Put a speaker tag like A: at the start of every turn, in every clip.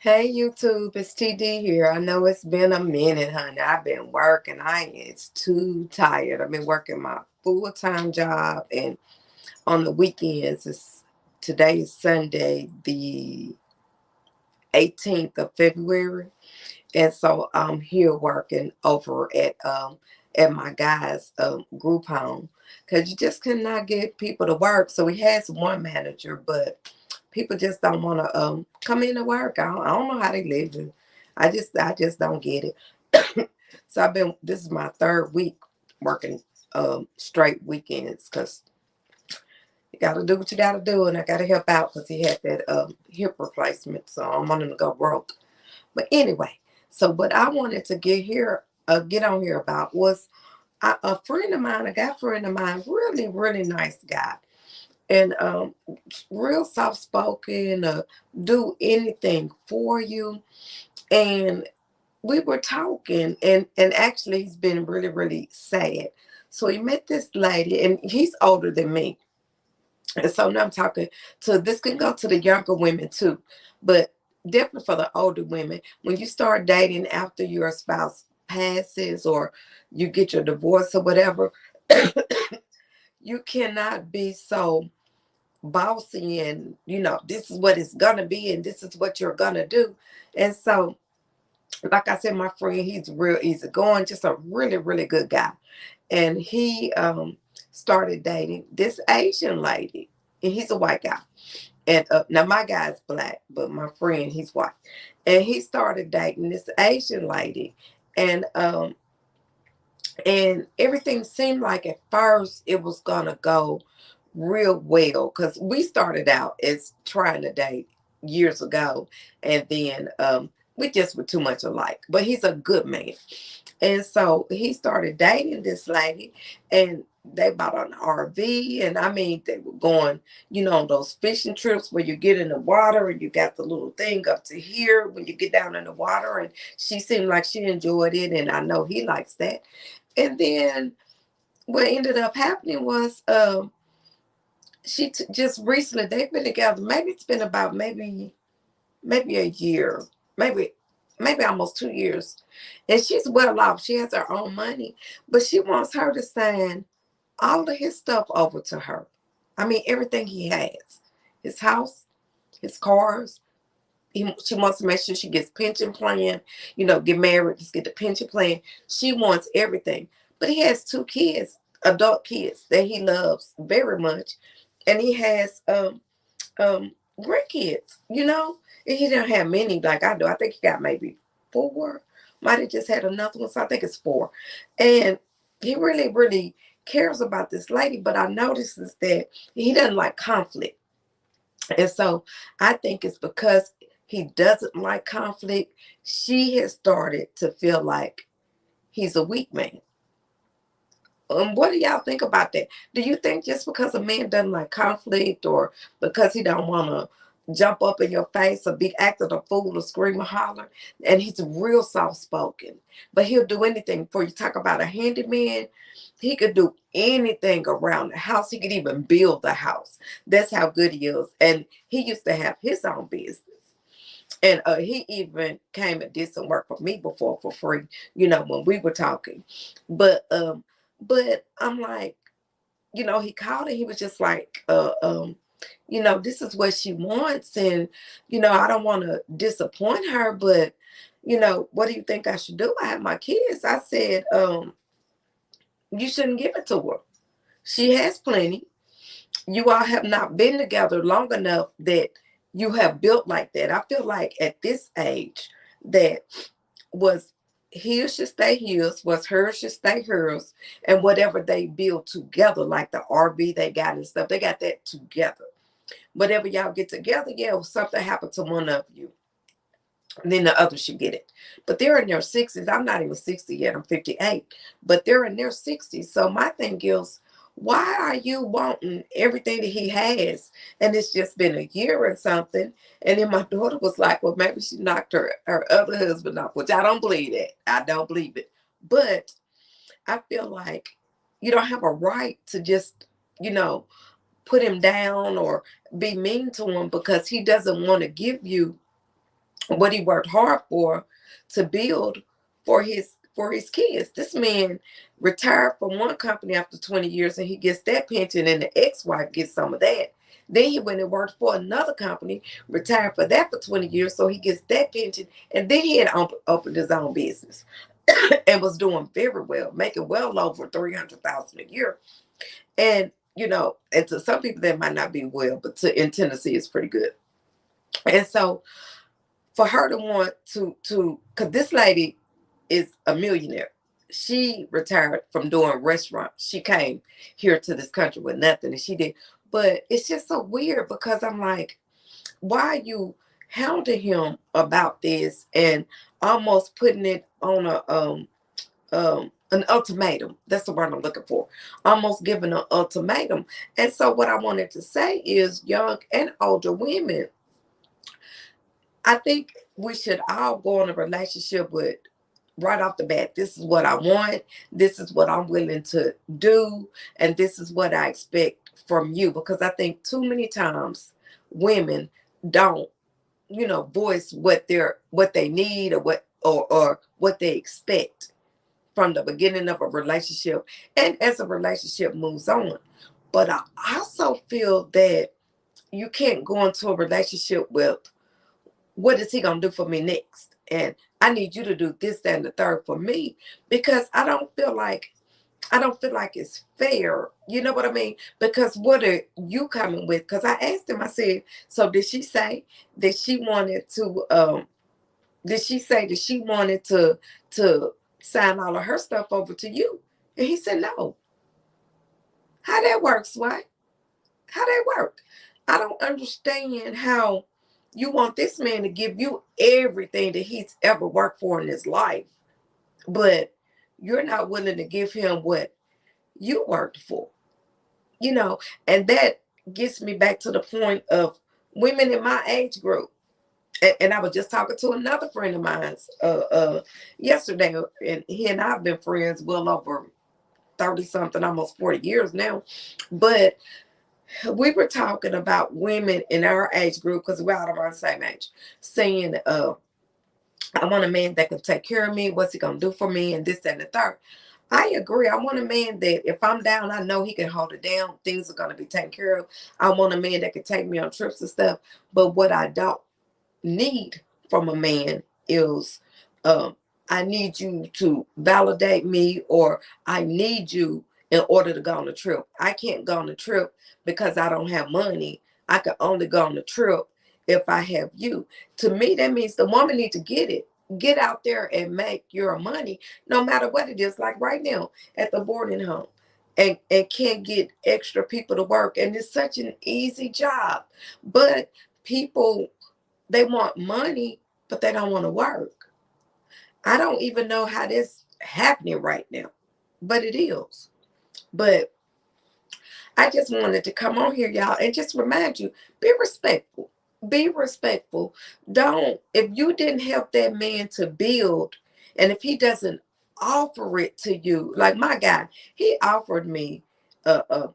A: Hey YouTube, it's TD here. I know it's been a minute, honey. I've been working. I is too tired. I've been working my full-time job and on the weekends. Today is Sunday, the 18th of February. And so I'm here working over at my guys' group home because you just could not get people to work. So he has one manager, but people just don't want to come in to work. I don't know how they live. I just don't get it. So this is my third week working straight weekends because you got to do what you got to do, and I got to help out because he had that hip replacement, so I want him to go broke. But anyway, so what I wanted to get on here about was a friend of mine, a guy friend of mine, really, really nice guy, and real soft spoken, do anything for you. And we were talking, and actually he's been really, really sad. So he met this lady, and he's older than me. And so now I'm talking to this can go to the younger women too, but definitely for the older women. When you start dating after your spouse passes or you get your divorce or whatever, you cannot be so bossy and this is what it's gonna be and this is what you're gonna do. And so, like I said, my friend, he's real easygoing, just a really, really good guy. And he started dating this Asian lady, and he's a white guy. And now my guy's black, but my friend, he's white. And he started dating this Asian lady. And everything seemed like at first it was gonna go real well because we started out as trying to date years ago, and then we just were too much alike. But he's a good man. And so he started dating this lady, and they bought an RV. And I mean, they were going, on those fishing trips where you get in the water and you got the little thing up to here when you get down in the water. And she seemed like she enjoyed it, and I know he likes that. And then what ended up happening was just recently they've been together. Maybe it's been about maybe a year, maybe almost 2 years. And she's well off. She has her own money, but she wants her to sign all of his stuff over to her. I mean, everything he has, his house, his cars. She wants to make sure she gets pension plan, get married, just get the pension plan. She wants everything. But he has two kids, adult kids that he loves very much. And he has grandkids, And he didn't have many like I do. I think he got maybe four. Might have just had another one. So I think it's four. And he really, really cares about this lady, but I notices that he doesn't like conflict. And so I think it's because he doesn't like conflict. She has started to feel like he's a weak man. What do y'all think about that? Do you think just because a man doesn't like conflict or because he don't want to jump up in your face or be acting a fool or scream or holler, and he's real soft spoken, but he'll do anything for you? Talk about a handyman. He could do anything around the house. He could even build the house. That's how good he is. And he used to have his own business. And he even came and did some work for me before for free, when we were talking. But I'm like, he called and he was just like, this is what she wants, and I don't want to disappoint her, but what do you think I should do? I have my kids. I said, you shouldn't give it to her. She has plenty. You all have not been together long enough that you have built like that. I feel like at this age that was his should stay his, was hers should stay hers, and whatever they build together, like the RV they got and stuff, they got that together. Whatever y'all get together, yeah, if something happened to one of you, then the other should get it. But they're in their 60s. I'm not even 60 yet. I'm 58. But they're in their 60s. So my thing is, why are you wanting everything that he has? And it's just been a year or something. And then my daughter was like, well, maybe she knocked her other husband off, which I don't believe that. I don't believe it. But I feel like you don't have a right to just, you know, put him down or be mean to him because he doesn't want to give you what he worked hard for to build for his kids. This man retired from one company after 20 years and he gets that pension and the ex-wife gets some of that. Then he went and worked for another company, retired for that for 20 years, so he gets that pension. And then he had opened his own business and was doing very well, making well over 300,000 a year. And and to some people that might not be well, but in Tennessee it's pretty good. And so for her to want to because this lady is a millionaire. She retired from doing restaurants. She came here to this country with nothing, and she did. But it's just so weird because I'm like, why are you hounding him about this and almost putting it on a an ultimatum? That's the word I'm looking for. Almost giving an ultimatum. And so what I wanted to say is, young and older women, I think we should all go in a relationship with, right off the bat, this is what I want, this is what I'm willing to do, and this is what I expect from you. Because I think too many times women don't, voice what they need, or what they expect from the beginning of a relationship and as a relationship moves on. But I also feel that you can't go into a relationship with, what is he gonna do for me next? And I need you to do this, that, and the third for me, because I don't feel like it's fair. You know what I mean? Because what are you coming with? Because I asked him, I said, so did she say that she wanted to did she say that she wanted to sign all of her stuff over to you? And he said no. How that works, why? How that work? I don't understand how you want this man to give you everything that he's ever worked for in his life, but you're not willing to give him what you worked for, you know? And that gets me back to the point of women in my age group. And I was just talking to another friend of mine yesterday, and he and I have been friends well over 30 something, almost 40 years now. But we were talking about women in our age group, because we're all around the same age, saying, I want a man that can take care of me. What's he gonna do for me? And this, that, and the third. I agree. I want a man that if I'm down, I know he can hold it down. Things are gonna be taken care of. I want a man that can take me on trips and stuff. But what I don't need from a man is, um, I need you to validate me, or I need you in order to go on a trip. I can't go on a trip because I don't have money. I can only go on a trip if I have you. To me, that means the woman needs to get it. Get out there and make your money, no matter what it is. Like right now at the boarding home, and can't get extra people to work. And it's such an easy job. But people, they want money, but they don't want to work. I don't even know how this happening right now, but it is. But I just wanted to come on here, y'all, and just remind you, be respectful. Be respectful. Don't, if you didn't help that man to build, and if he doesn't offer it to you, like my guy, he offered me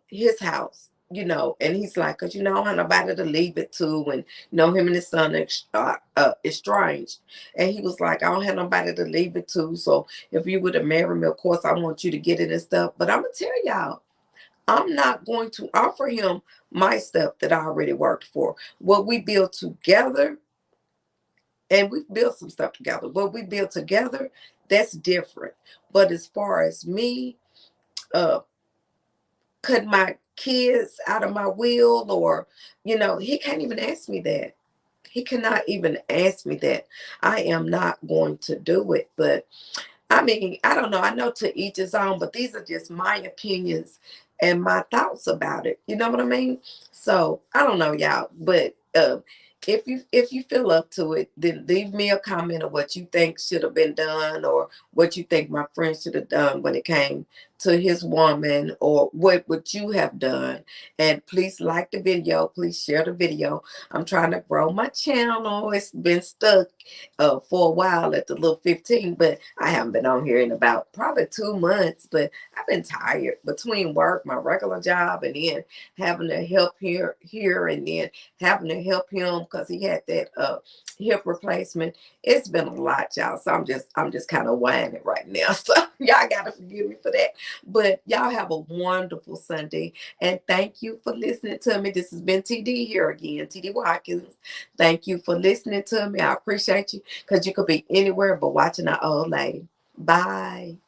A: his house, and he's like, because I don't have nobody to leave it to, and him and his son are estranged. And he was like, I don't have nobody to leave it to. So if you were to marry me, of course, I want you to get it and stuff. But I'm going to tell y'all, I'm not going to offer him my stuff that I already worked for. What we built together, and we built some stuff together. What we built together, that's different. But as far as me, uh, cut my kids out of my will, or, he can't even ask me that. He cannot even ask me that. I am not going to do it. But I mean, I don't know. I know to each his own, but these are just my opinions and my thoughts about it. You know what I mean? So I don't know, y'all. But if you feel up to it, then leave me a comment of what you think should have been done, or what you think my friend should have done when it came to his woman, or what would you have done. And please like the video. Please share the video. I'm trying to grow my channel. It's been stuck for a while at the little 15, but I haven't been on here in about probably 2 months. But I've been tired between work, my regular job, and then having to help here, and then having to help him because he had that hip replacement. It's been a lot, y'all. So I'm just kind of whining right now. So y'all gotta forgive me for that. But y'all have a wonderful Sunday. And thank you for listening to me. This has been TD here again, TD Watkins. Thank you for listening to me. I appreciate you because you could be anywhere but watching our old lady. Bye.